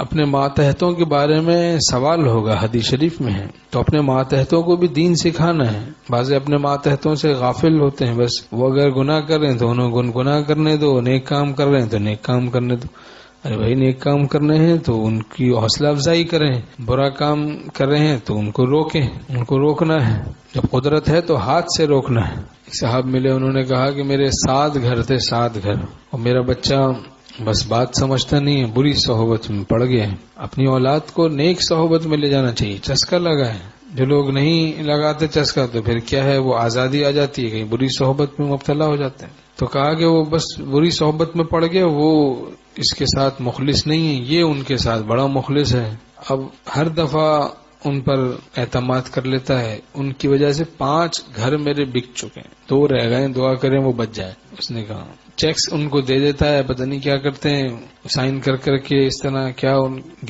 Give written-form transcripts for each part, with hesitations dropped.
اپنے ماتحتوں کے بارے میں سوال ہوگا، حدیث شریف میں ہے، تو اپنے ماتحتوں کو بھی دین سکھانا ہے۔ بعض اپنے ماتحتوں سے غافل ہوتے ہیں، بس وہ اگر گناہ کر رہے ہیں تو انہوں گناہ کرنے دو، نیک کام کر رہے ہیں تو نیک کام کرنے دو۔ ارے بھائی نیک کام کرنے ہیں تو ان کی حوصلہ افزائی کریں، برا کام کر رہے ہیں تو ان کو روکیں، ان کو روکنا ہے۔ جب قدرت ہے تو ہاتھ سے روکنا ہے۔ ایک صاحب ملے، انہوں نے کہا کہ میرے 7 گھر تھے، 7 گھر، اور میرا بچہ بس بات سمجھتا نہیں ہے، بری صحبت میں پڑ گیا ہے۔ اپنی اولاد کو نیک صحبت میں لے جانا چاہیے، چسکا لگا ہے۔ جو لوگ نہیں لگاتے چسکا تو پھر کیا ہے، وہ آزادی آ جاتی ہے، کہیں بری صحبت میں مبتلا ہو جاتے ہیں۔ تو کہا کہ وہ بس بری صحبت میں پڑ گیا، وہ اس کے ساتھ مخلص نہیں ہے، یہ ان کے ساتھ بڑا مخلص ہے۔ اب ہر دفعہ ان پر اعتماد کر لیتا ہے، ان کی وجہ سے 5 گھر میرے بک چکے ہیں، 2 رہ گئے، دعا کریں وہ بچ جائے۔ اس نے کہا چیکس ان کو دے دیتا ہے، پتہ نہیں کیا کرتے ہیں، سائن کر کر کے اس طرح کیا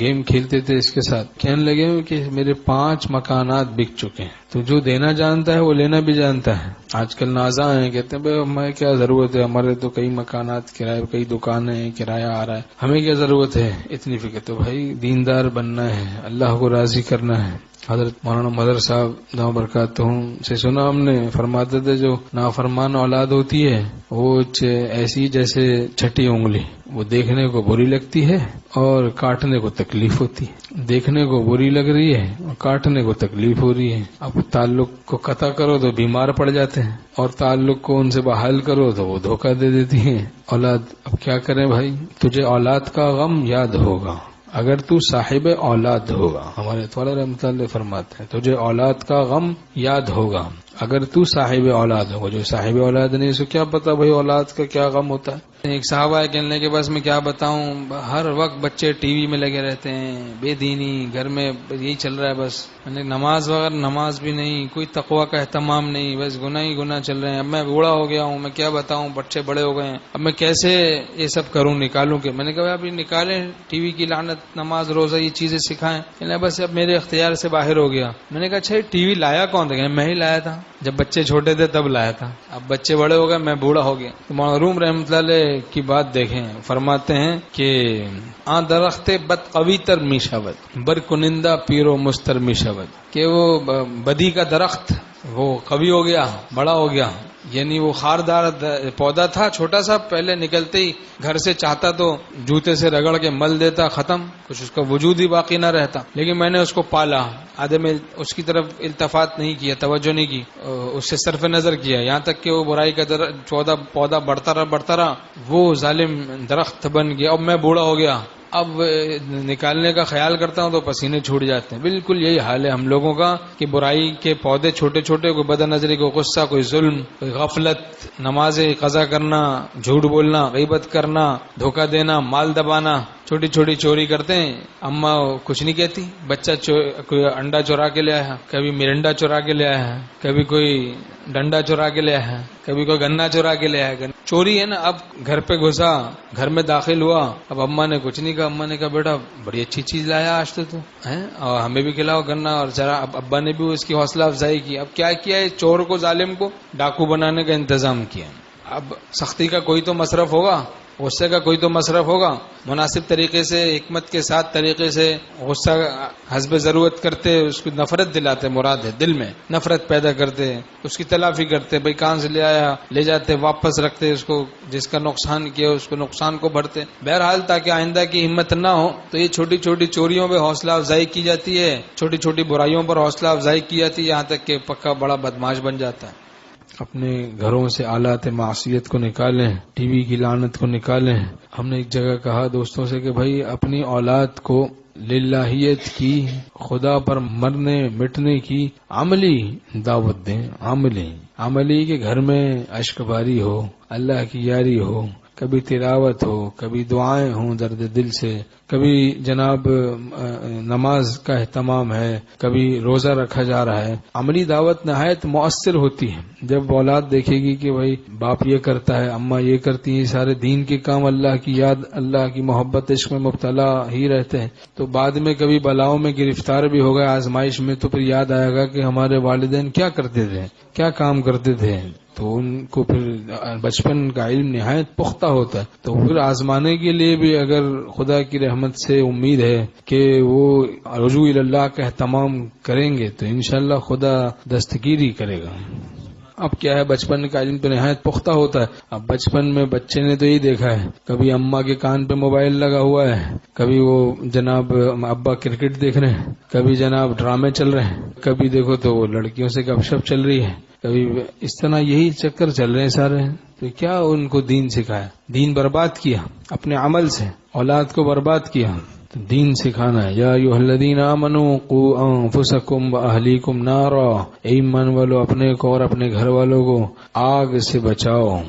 گیم کھیلتے تھے اس کے ساتھ۔ کہنے لگے کہ میرے 5 مکانات بک چکے ہیں۔ تو جو دینا جانتا ہے وہ لینا بھی جانتا ہے۔ آج کل نازاں ہیں، کہتے ہیں بھائی ہمیں کیا ضرورت ہے، ہمارے تو کئی مکانات کرائے، کئی دکانیں ہیں، کرایہ آ رہا ہے، ہمیں کیا ضرورت ہے اتنی فکر۔ تو بھائی دیندار بننا ہے، اللہ کو راضی کرنا ہے۔ حضرت مولانا مدر صاحب دامت برکاتہم سے سنا ہم نے، فرماتے تھے جو نافرمان اولاد ہوتی ہے وہ ایسی جیسے چھٹی انگلی، وہ دیکھنے کو بری لگتی ہے اور کاٹنے کو تکلیف ہوتی ہے۔ دیکھنے کو بری لگ رہی ہے اور کاٹنے کو تکلیف ہو رہی ہے۔ اب تعلق کو قطع کرو تو بیمار پڑ جاتے ہیں، اور تعلق کو ان سے بحال کرو تو وہ دھوکہ دے دیتی ہیں اولاد۔ اب کیا کریں بھائی، تجھے اولاد کا غم یاد ہوگا اگر تو صاحب اولاد ہوگا۔ ہمارے طالب رحمۃ اللہ فرماتے ہیں تجھے اولاد کا غم یاد ہوگا اگر تو صاحب اولاد ہوگا۔ جو صاحب اولاد نہیں اسے کیا پتا بھائی اولاد کا کیا غم ہوتا ہے۔ ایک صحابہ ہے کہنے کے بس میں کیا بتاؤں، ہر وقت بچے ٹی وی میں لگے رہتے ہیں، بے دینی، گھر میں یہی چل رہا ہے بس، نماز وغیرہ نماز بھی نہیں، کوئی تقوی کا اہتمام نہیں، بس گناہ ہی گناہ چل رہے ہیں۔ اب میں بوڑھا ہو گیا ہوں، میں کیا بتاؤں، بچے بڑے ہو گئے ہیں، اب میں کیسے یہ سب کروں، نکالوں کہ میں نے کہا ابھی نکالیں ٹی وی کی لعنت، نماز روزہ یہ چیزیں سکھائیں۔ کہنے بس اب میرے اختیار سے باہر ہو گیا۔ میں نے کہا اچھا ٹی وی لایا کون تھا؟ میں ہی لایا تھا، جب بچے چھوٹے تھے تب لایا تھا، اب بچے بڑے ہو گئے، میں بوڑھا ہو گیا۔ تو معروم رحمۃ اللہ علیہ کی بات دیکھیں، فرماتے ہیں کہ درخت بد قوی تر می شود بر کنندہ پیرو مستر می شود، کہ وہ بدی کا درخت وہ قوی ہو گیا، بڑا ہو گیا، یعنی وہ خاردار پودا تھا چھوٹا سا، پہلے نکلتے ہی گھر سے چاہتا تو جوتے سے رگڑ کے مل دیتا، ختم، کچھ اس کا وجود ہی باقی نہ رہتا، لیکن میں نے اس کو پالا، آدھے میں اس کی طرف التفات نہیں کیا، توجہ نہیں کی، اس سے صرف نظر کیا، یہاں تک کہ وہ برائی کا پودا بڑھتا رہا، وہ ظالم درخت بن گیا۔ اب میں بوڑھا ہو گیا، اب نکالنے کا خیال کرتا ہوں تو پسینے چھوٹ جاتے ہیں۔ بالکل یہی حال ہے ہم لوگوں کا کہ برائی کے پودے چھوٹے چھوٹے، کوئی بد نظری، کوئی غصہ، کوئی ظلم، کوئی غفلت، نمازیں قضا کرنا، جھوٹ بولنا، غیبت کرنا، دھوکہ دینا، مال دبانا، چھوٹی چھوٹی چوری کرتے ہیں، اما کچھ نہیں کہتی، بچہ کوئی انڈا چورا کے لے آیا، کبھی مرنڈا چورا کے لے آیا ہے، کبھی کوئی ڈنڈا چورا کے لے آیا ہے، کبھی کوئی گنا چورا کے لے آیا، چوری ہے نا۔ اب گھر پہ گھسا، گھر میں داخل ہوا، اب اما نے کچھ نہیں کہا، اما نے کہا بیٹا بڑی اچھی چیز لایا آج تو اور ہمیں بھی کھلاؤ گنا، اور ذرا اب ابا نے بھی اس کی حوصلہ افزائی کی۔ اب کیا کیا ہے، چور کو، ظالم کو ڈاکو بنانے کا انتظام کیا۔ اب سختی کا کوئی تو مصرف ہوگا، غصے کا کوئی تو مصرف ہوگا، مناسب طریقے سے، حکمت کے ساتھ طریقے سے غصہ حسب ضرورت کرتے، اس کو نفرت دلاتے، مراد ہے دل میں نفرت پیدا کرتے، اس کی تلافی کرتے، بھئی کہاں سے لے آیا، لے جاتے، واپس رکھتے، اس کو جس کا نقصان کیا اس کو نقصان کو بھرتے۔ بہرحال تاکہ آئندہ کی ہمت نہ ہو تو یہ چھوٹی چھوٹی چوریوں پہ حوصلہ افزائی کی جاتی ہے، چھوٹی چھوٹی برائیوں پر حوصلہ افزائی کی جاتی ہے، یہاں تک کہ پکا بڑا بدمعاش بن جاتا ہے۔ اپنے گھروں سے آلات معصیت کو نکالیں، ٹی وی کی لعنت کو نکالیں۔ ہم نے ایک جگہ کہا دوستوں سے کہ بھائی اپنی اولاد کو للہیت کی، خدا پر مرنے مٹنے کی عملی دعوت دیں، عملی کہ گھر میں اشک باری ہو، اللہ کی یاری ہو، کبھی تلاوت ہو، کبھی دعائیں ہوں درد دل سے، کبھی جناب نماز کا اہتمام ہے، کبھی روزہ رکھا جا رہا ہے۔ عملی دعوت نہایت مؤثر ہوتی ہے۔ جب اولاد دیکھے گی کہ بھائی باپ یہ کرتا ہے، اماں یہ کرتی ہیں، سارے دین کے کام، اللہ کی یاد، اللہ کی محبت، عشق میں مبتلا ہی رہتے ہیں، تو بعد میں کبھی بلاؤں میں گرفتار بھی ہو گئے، آزمائش میں، تو پھر یاد آئے گا کہ ہمارے والدین کیا کرتے تھے، کیا کام کرتے تھے، تو ان کو پھر بچپن کا علم نہایت پختہ ہوتا ہے، تو پھر آزمانے کے لیے بھی اگر خدا کی رحمت سے امید ہے کہ وہ رجوع اللہ کا اہتمام کریں گے تو انشاءاللہ خدا دستگیری کرے گا۔ اب کیا ہے، بچپن کا علم تو نہایت پختہ ہوتا ہے۔ اب بچپن میں بچے نے تو یہی دیکھا ہے، کبھی اماں کے کان پہ موبائل لگا ہوا ہے، کبھی وہ جناب ابا کرکٹ دیکھ رہے ہیں، کبھی جناب ڈرامے چل رہے ہیں، کبھی دیکھو تو وہ لڑکیوں سے گپ شپ چل رہی ہے، کبھی اس طرح یہی چکر چل رہے ہیں سارے۔ تو کیا ان کو دین سکھایا؟ دین برباد کیا اپنے عمل سے، اولاد کو برباد کیا۔ دین سکھانا ہے۔ یا ایھا الذین آمنوا قوا انفسکم واہلیکم نارا، اے ایمان والو اپنے کو اور اپنے گھر والوں کو آگ سے بچاؤ۔